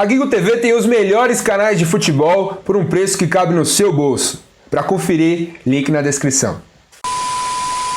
A Gigo TV tem os melhores canais de futebol por um preço que cabe no seu bolso. Para conferir, link na descrição.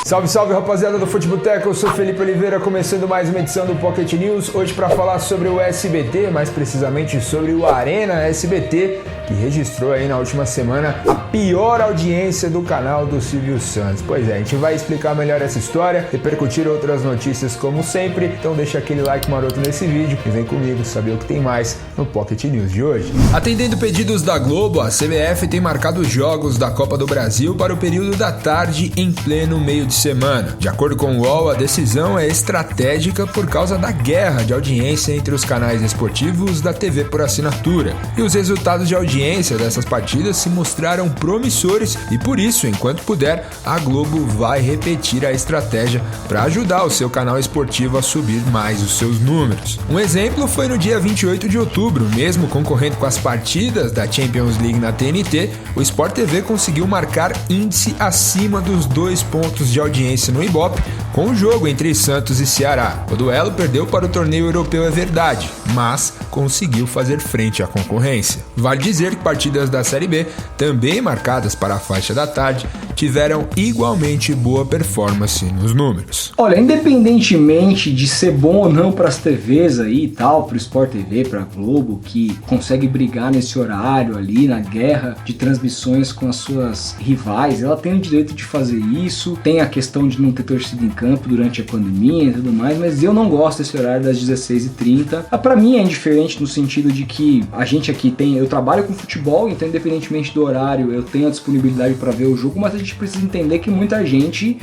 Salve, salve, rapaziada do Futeboteco, eu sou Felipe Oliveira, começando mais uma edição do Pocket News, hoje para falar sobre o SBT, mais precisamente sobre o Arena SBT, que registrou aí na última semana a pior audiência do canal do Silvio Santos. Pois é, a gente vai explicar melhor essa história, repercutir outras notícias como sempre, então deixa aquele like maroto nesse vídeo e vem comigo saber o que tem mais no Pocket News de hoje. Atendendo pedidos da Globo, a CBF tem marcado os jogos da Copa do Brasil para o período da tarde em pleno meio de semana. De acordo com o UOL, a decisão é estratégica por causa da guerra de audiência entre os canais esportivos da TV por assinatura. E os resultados de audiência dessas partidas se mostraram promissores e por isso, enquanto puder, a Globo vai repetir a estratégia para ajudar o seu canal esportivo a subir mais os seus números. Um exemplo foi no dia 28 de outubro, mesmo concorrendo com as partidas da Champions League na TNT, o Sport TV conseguiu marcar índice acima dos 2 pontos de audiência no Ibope, com o jogo entre Santos e Ceará. O duelo perdeu para o torneio europeu, é verdade, mas conseguiu fazer frente à concorrência. Vale dizer que partidas da Série B, também marcadas para a faixa da tarde, tiveram igualmente boa performance nos números. Olha, independentemente de ser bom ou não para as TVs aí e tal, para o Sport TV, para a Globo, que consegue brigar nesse horário ali, na guerra de transmissões com as suas rivais, ela tem o direito de fazer isso, tem a questão de não ter torcida em campo durante a pandemia e tudo mais, mas eu não gosto desse horário das 16h30. Para mim é indiferente no sentido de que a gente aqui eu trabalho com futebol, então independentemente do horário eu tenho a disponibilidade para ver o jogo, mas a gente precisa entender que muita gente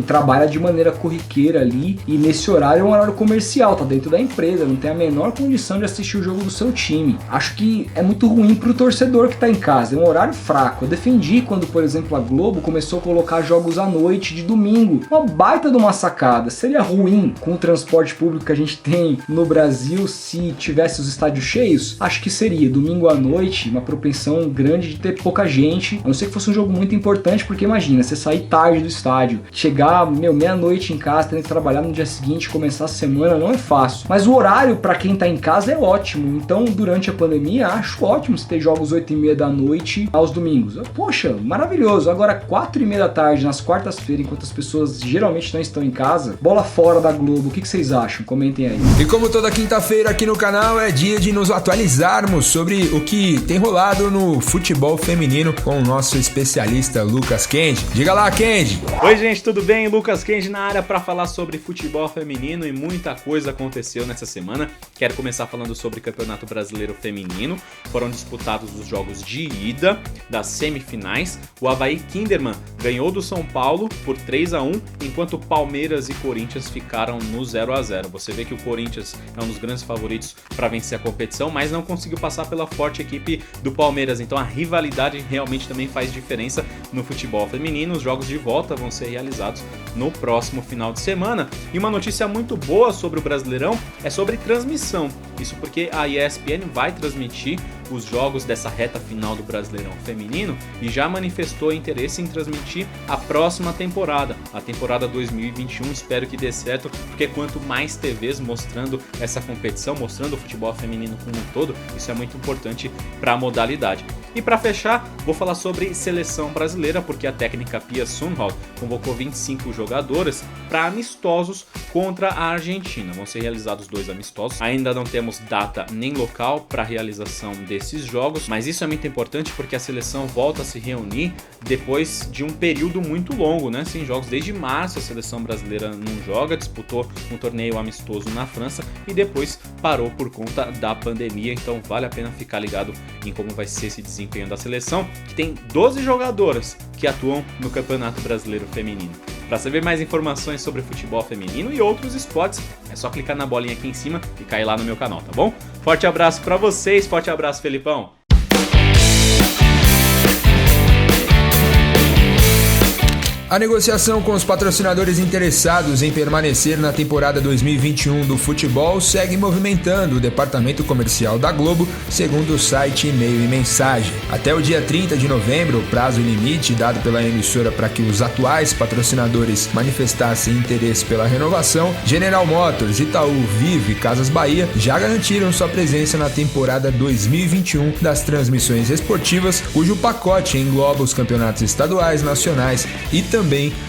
trabalha de maneira corriqueira ali e nesse horário é um horário comercial, tá dentro da empresa, não tem a menor condição de assistir o jogo do seu time. Acho que é muito ruim pro torcedor que tá em casa, é um horário fraco. Eu defendi quando, por exemplo, a Globo começou a colocar jogos à noite de domingo, uma baita de uma sacada. Seria ruim com o transporte público que a gente tem no Brasil se tivesse os estádios cheios? Acho que seria. Domingo à noite, uma propensão grande de ter pouca gente, a não ser que fosse um jogo muito importante, porque imagina, você sair tarde do estádio, chegar, meia-noite em casa, tendo que trabalhar no dia seguinte, começar a semana, não é fácil. Mas o horário para quem tá em casa é ótimo, então durante a pandemia acho ótimo se ter jogos 8h30 da noite aos domingos. Poxa, maravilhoso. Agora 4h30 da tarde, nas quartas-feiras, enquanto as pessoas geralmente não estão em casa, bola fora da Globo, o que vocês acham? Comentem aí. E como toda quinta-feira aqui no canal, é dia de nos atualizarmos sobre o que tem rolado no futebol feminino com o nosso especialista Lucas Kendi. Diga lá, Kendi! Oi gente, tudo bem? Lucas Kendi na área para falar sobre futebol feminino e muita coisa aconteceu nessa semana. Quero começar falando sobre o Campeonato Brasileiro Feminino. Foram disputados os jogos de ida das semifinais. O Avaí Kinderman ganhou do São Paulo por 3-1, enquanto Palmeiras e Corinthians ficaram no 0-0. Você vê que o Corinthians é um dos grandes favoritos para vencer a competição, mas não conseguiu passar pela forte equipe do Palmeiras. Então a rivalidade realmente também faz diferença no futebol feminino. Os jogos de volta vão ser realizados no próximo final de semana. E uma notícia muito boa sobre o Brasileirão é sobre transmissão. Isso porque a ESPN vai transmitir os jogos dessa reta final do Brasileirão Feminino e já manifestou interesse em transmitir a próxima temporada, a temporada 2021. Espero que dê certo, porque quanto mais TVs mostrando essa competição, mostrando o futebol feminino como um todo, isso é muito importante para a modalidade. E para fechar, vou falar sobre seleção brasileira, porque a técnica Pia Sundhage convocou 25 jogadoras para amistosos contra a Argentina. Vão ser realizados 2 amistosos. Ainda não temos data nem local para a realização desses jogos, mas isso é muito importante porque a seleção volta a se reunir depois de um período muito longo, né? Sem jogos. Desde março a seleção brasileira não joga, disputou um torneio amistoso na França e depois parou por conta da pandemia. Então vale a pena ficar ligado em como vai ser esse desempenho da seleção, que tem 12 jogadoras que atuam no Campeonato Brasileiro Feminino. Para saber mais informações sobre futebol feminino e outros esportes, é só clicar na bolinha aqui em cima e cair lá no meu canal, tá bom? Forte abraço para vocês, forte abraço, Felipão! A A negociação com os patrocinadores interessados em permanecer na temporada 2021 do futebol segue movimentando o departamento comercial da Globo, segundo o site E-mail e Mensagem. Até o dia 30 de novembro, o prazo limite dado pela emissora para que os atuais patrocinadores manifestassem interesse pela renovação, General Motors, Itaú, Vivo e Casas Bahia já garantiram sua presença na temporada 2021 das transmissões esportivas, cujo pacote engloba os campeonatos estaduais, nacionais e também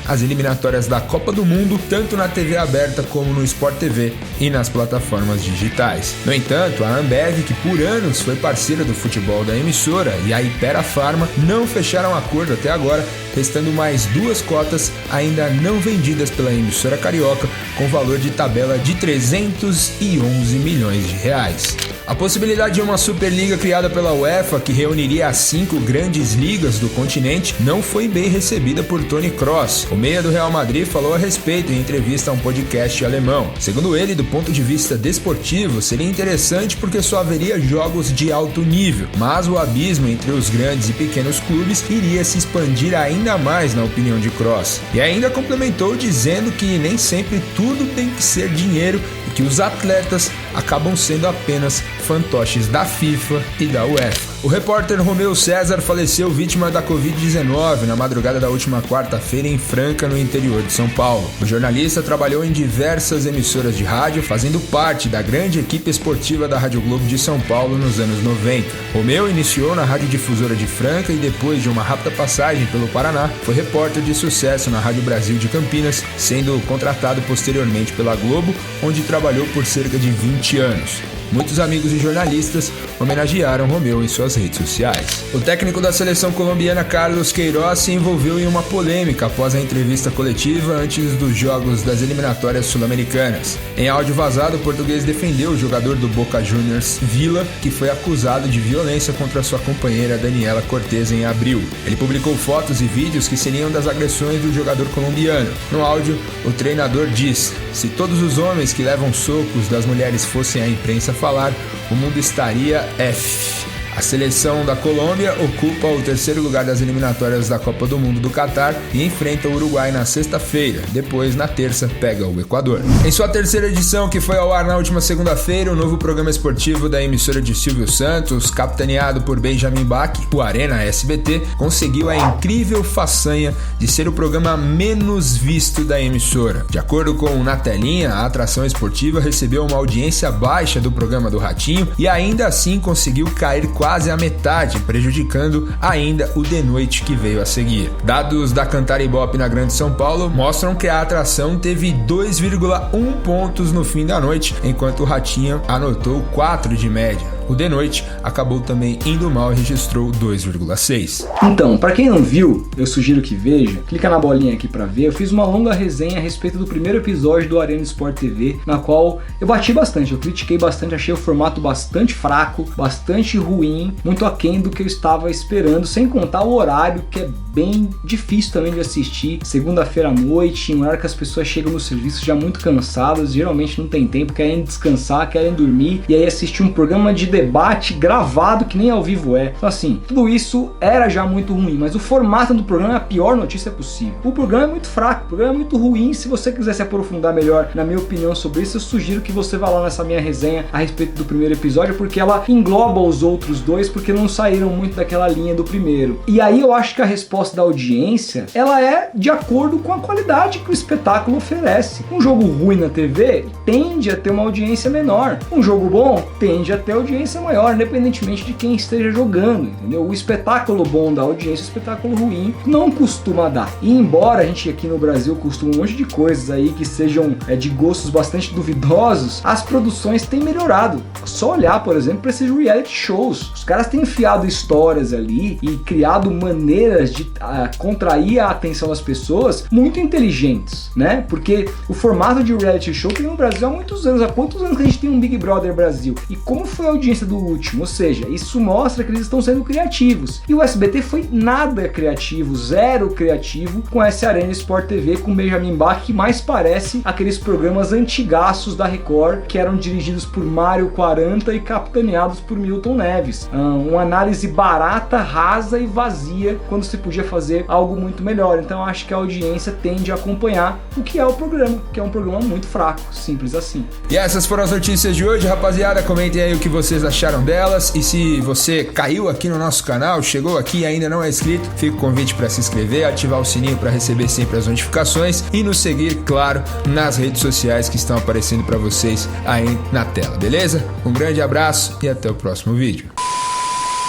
as eliminatórias da Copa do Mundo, tanto na TV aberta como no Sport TV e nas plataformas digitais. No entanto, a Ambev, que por anos foi parceira do futebol da emissora, e a Hypera Pharma não fecharam acordo até agora, restando mais 2 cotas ainda não vendidas pela emissora carioca, com valor de tabela de 311 milhões de reais. A possibilidade de uma Superliga criada pela UEFA, que reuniria as 5 grandes ligas do continente, não foi bem recebida por Toni Kroos. O meia do Real Madrid falou a respeito em entrevista a um podcast alemão. Segundo ele, do ponto de vista desportivo, seria interessante porque só haveria jogos de alto nível, mas o abismo entre os grandes e pequenos clubes iria se expandir ainda mais, na opinião de Kroos. E ainda complementou dizendo que nem sempre tudo tem que ser dinheiro e que os atletas acabam sendo apenas fantoches da FIFA e da UEFA. O repórter Romeu César faleceu vítima da Covid-19 na madrugada da última quarta-feira em Franca, no interior de São Paulo. O jornalista trabalhou em diversas emissoras de rádio, fazendo parte da grande equipe esportiva da Rádio Globo de São Paulo nos anos 90. Romeu iniciou na Radiodifusora de Franca e depois de uma rápida passagem pelo Paraná, foi repórter de sucesso na Rádio Brasil de Campinas, sendo contratado posteriormente pela Globo, onde trabalhou por cerca de 20 anos. Muitos amigos e jornalistas homenagearam Romeu em suas redes sociais. O técnico da seleção colombiana Carlos Queiroz se envolveu em uma polêmica após a entrevista coletiva antes dos jogos das eliminatórias sul-americanas. Em áudio vazado, o português defendeu o jogador do Boca Juniors, Villa, que foi acusado de violência contra sua companheira Daniela Cortez em abril. Ele publicou fotos e vídeos que seriam das agressões do jogador colombiano. No áudio, o treinador diz: "Se todos os homens que levam socos das mulheres fossem à imprensa falar, o mundo estaria F." A seleção da Colômbia ocupa o 3º lugar das eliminatórias da Copa do Mundo do Catar e enfrenta o Uruguai na sexta-feira. Depois, na terça, pega o Equador. Em sua 3ª edição, que foi ao ar na última segunda-feira, o novo programa esportivo da emissora de Silvio Santos, capitaneado por Benjamin Bach, o Arena SBT, conseguiu a incrível façanha de ser o programa menos visto da emissora. De acordo com o Na Telinha, a atração esportiva recebeu uma audiência baixa do programa do Ratinho e ainda assim conseguiu cair quase a metade, prejudicando ainda o De Noite que veio a seguir. Dados da Cantar Ibope na Grande São Paulo mostram que a atração teve 2,1 pontos no fim da noite, enquanto o Ratinho anotou 4 de média. O De Noite acabou também indo mal e registrou 2,6. Então, pra quem não viu, eu sugiro que veja, clica na bolinha aqui pra ver. Eu fiz uma longa resenha a respeito do primeiro episódio do Arena Sport TV, na qual eu bati bastante, eu critiquei bastante, achei o formato bastante fraco, bastante ruim, muito aquém do que eu estava esperando, sem contar o horário, que é bem difícil também de assistir. Segunda-feira à noite, em um horário que as pessoas chegam no serviço já muito cansadas, geralmente não tem tempo, querem descansar, querem dormir, e aí assistir um programa de debate gravado que nem ao vivo é. Então assim, tudo isso era já muito ruim, mas o formato do programa é a pior notícia possível. O programa é muito fraco, o programa é muito ruim. Se você quiser se aprofundar melhor na minha opinião sobre isso, eu sugiro que você vá lá nessa minha resenha a respeito do primeiro episódio, porque ela engloba os outros dois, porque não saíram muito daquela linha do primeiro. E aí eu acho que a resposta da audiência, ela é de acordo com a qualidade que o espetáculo oferece. Um jogo ruim na TV tende a ter uma audiência menor. Um jogo bom tende a ter audiência maior, independentemente de quem esteja jogando, entendeu? O espetáculo bom dá audiência, o espetáculo ruim não costuma dar. E embora a gente aqui no Brasil costume um monte de coisas aí que sejam de gostos bastante duvidosos, as produções têm melhorado. Só olhar, por exemplo, para esses reality shows. Os caras têm enfiado histórias ali e criado maneiras de contrair a atenção das pessoas muito inteligentes, né? Porque o formato de reality show tem no Brasil há muitos anos. Há quantos anos que a gente tem um Big Brother Brasil? E como foi a audiência do último? Ou seja, isso mostra que eles estão sendo criativos. E o SBT foi nada criativo, zero criativo com essa Arena Sport TV com Benjamin Bach, que mais parece aqueles programas antigaços da Record que eram dirigidos por Mário 40 e capitaneados por Milton Neves. Uma análise barata, rasa e vazia, quando se podia poderia fazer algo muito melhor. Então eu acho que a audiência tende a acompanhar o que é o programa, que é um programa muito fraco, simples assim. E essas foram as notícias de hoje, rapaziada. Comentem aí o que vocês acharam delas. E se você caiu aqui no nosso canal, chegou aqui e ainda não é inscrito, fica o convite para se inscrever, ativar o sininho para receber sempre as notificações e nos seguir, claro, nas redes sociais que estão aparecendo para vocês aí na tela, beleza? Um grande abraço e até o próximo vídeo.